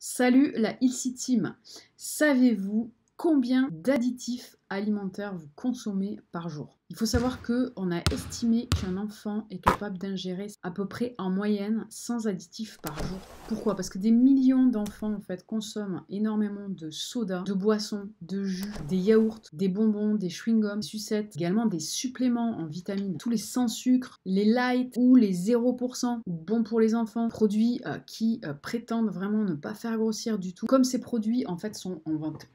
Salut la Ilsi Team. Savez-vous combien d'additifs alimentaires vous consommez par jour? Il faut savoir qu'on a estimé qu'un enfant est capable d'ingérer à peu près en moyenne 100 additifs par jour. Pourquoi? Parce que des millions d'enfants en fait consomment énormément de soda, de boissons, de jus, des yaourts, des bonbons, des chewing-gums, des sucettes, également des suppléments en vitamines, tous les sans sucre, les light ou les 0%, bons pour les enfants, produits qui prétendent vraiment ne pas faire grossir du tout. Comme ces produits en fait sont en vente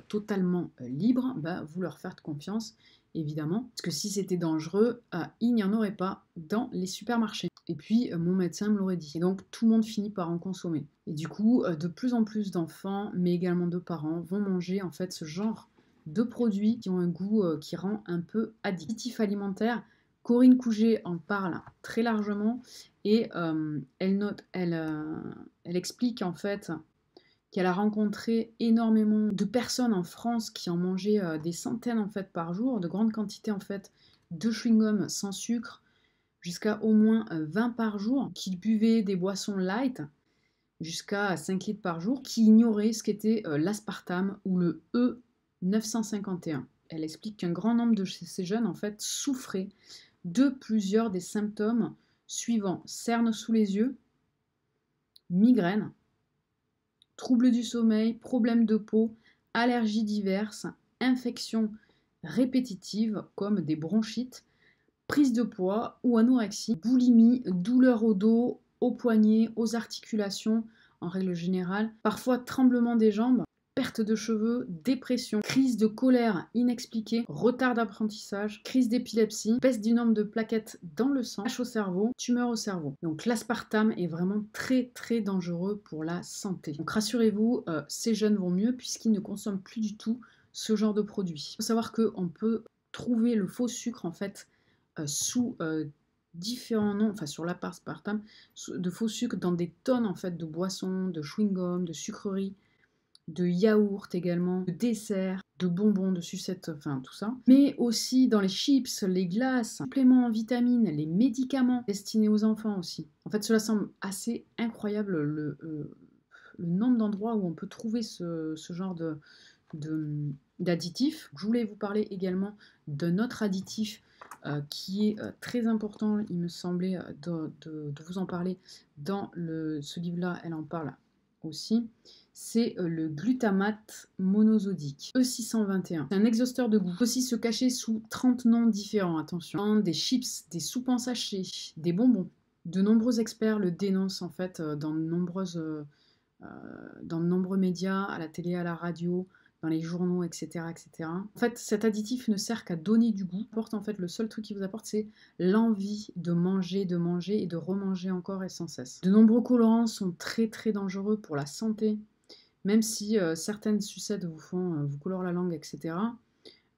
totalement libre, bah, vous leur faites confiance évidemment, parce que si c'était dangereux, il n'y en aurait pas dans les supermarchés. Et puis mon médecin me l'aurait dit. Et donc tout le monde finit par en consommer. Et du coup, de plus en plus d'enfants, mais également de parents, vont manger en fait ce genre de produits qui ont un goût qui rend un peu addictif alimentaire. Corinne Couget en parle très largement et elle explique en fait qu'elle a rencontré énormément de personnes en France qui en mangeaient des centaines en fait par jour, de grandes quantités en fait de chewing-gum sans sucre, jusqu'à au moins 20 par jour, qui buvaient des boissons light jusqu'à 5 litres par jour, qui ignoraient ce qu'était l'aspartame ou le E951. Elle explique qu'un grand nombre de ces jeunes en fait souffraient de plusieurs des symptômes suivants: cernes sous les yeux, migraine, troubles du sommeil, problèmes de peau, allergies diverses, infections répétitives comme des bronchites, prise de poids ou anorexie, boulimie, douleurs au dos, aux poignets, aux articulations en règle générale, parfois tremblement des jambes, perte de cheveux, dépression, crise de colère inexpliquée, retard d'apprentissage, crise d'épilepsie, baisse du nombre de plaquettes dans le sang, tache au cerveau, tumeur au cerveau. Donc l'aspartame est vraiment très très dangereux pour la santé. Donc rassurez-vous, ces jeunes vont mieux puisqu'ils ne consomment plus du tout ce genre de produit. Il faut savoir qu'on peut trouver le faux sucre en fait sous différents noms, enfin sur l'aspartame, de faux sucre dans des tonnes en fait de boissons, de chewing-gum, de sucreries, de yaourts également, de desserts, de bonbons, de sucettes, enfin tout ça. Mais aussi dans les chips, les glaces, suppléments en vitamines, les médicaments destinés aux enfants aussi. En fait, cela semble assez incroyable le nombre d'endroits où on peut trouver ce genre d'additifs. Je voulais vous parler également d'un autre additif qui est très important, il me semblait de vous en parler dans ce livre-là, elle en parle aussi. C'est le glutamate monosodique, E621. C'est un exhausteur de goût. Il peut aussi se cacher sous 30 noms différents, attention. Des chips, des soupes en sachet, des bonbons. De nombreux experts le dénoncent en fait dans de nombreux médias, à la télé, à la radio, dans les journaux, etc., etc. En fait, cet additif ne sert qu'à donner du goût. En fait, le seul truc qu'il vous apporte, c'est l'envie de manger et de remanger encore et sans cesse. De nombreux colorants sont très très dangereux pour la santé, même si certaines sucettes vous colorent la langue, etc.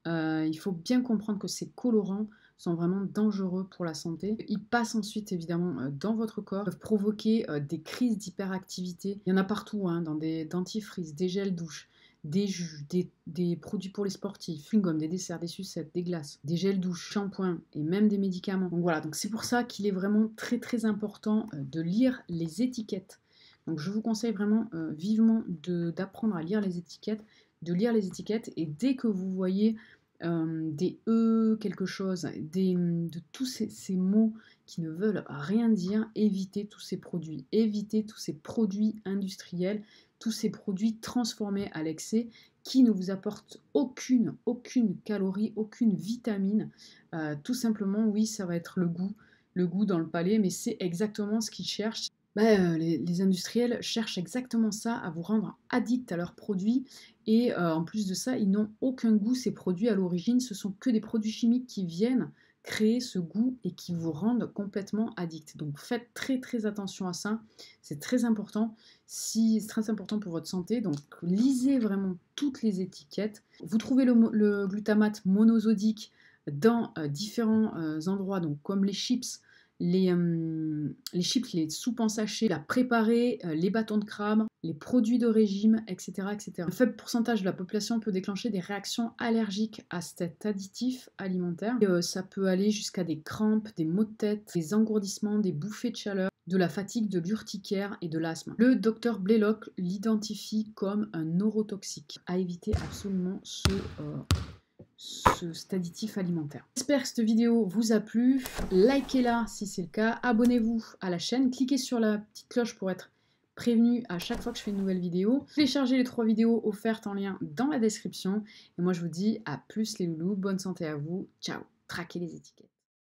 Il faut bien comprendre que ces colorants sont vraiment dangereux pour la santé. Ils passent ensuite évidemment dans votre corps, peuvent provoquer des crises d'hyperactivité. Il y en a partout, hein, dans des dentifrices, des gels douches, des jus, des produits pour les sportifs, chewing-gum, des desserts, des sucettes, des glaces, des gels douches, shampoings et même des médicaments. Donc voilà, donc c'est pour ça qu'il est vraiment très très important de lire les étiquettes. Donc je vous conseille vraiment vivement d'apprendre à lire les étiquettes, et dès que vous voyez des quelque chose, de tous ces mots qui ne veulent rien dire, évitez tous ces produits, évitez tous ces produits industriels, tous ces produits transformés à l'excès qui ne vous apportent aucune calorie, aucune vitamine. Tout simplement, oui, ça va être le goût dans le palais, mais c'est exactement ce qu'ils cherchent. Les industriels cherchent exactement ça, à vous rendre addict à leurs produits. Et en plus de ça, ils n'ont aucun goût, ces produits à l'origine. Ce sont que des produits chimiques qui viennent créer ce goût et qui vous rendent complètement addict. Donc faites très très attention à ça. C'est très important. C'est très important pour votre santé. Donc lisez vraiment toutes les étiquettes. Vous trouvez le glutamate monosodique dans différents endroits, donc comme les chips, les chips, les soupes en sachet, la préparer, les bâtons de crabe, les produits de régime, etc., etc. Un faible pourcentage de la population peut déclencher des réactions allergiques à cet additif alimentaire. Et, ça peut aller jusqu'à des crampes, des maux de tête, des engourdissements, des bouffées de chaleur, de la fatigue, de l'urticaire et de l'asthme. Le docteur Blaylock l'identifie comme un neurotoxique. À éviter absolument cet additif alimentaire. J'espère que cette vidéo vous a plu. Likez-la si c'est le cas. Abonnez-vous à la chaîne. Cliquez sur la petite cloche pour être prévenu à chaque fois que je fais une nouvelle vidéo. Téléchargez les 3 vidéos offertes en lien dans la description. Et moi je vous dis à plus les loulous. Bonne santé à vous. Ciao. Traquez les étiquettes.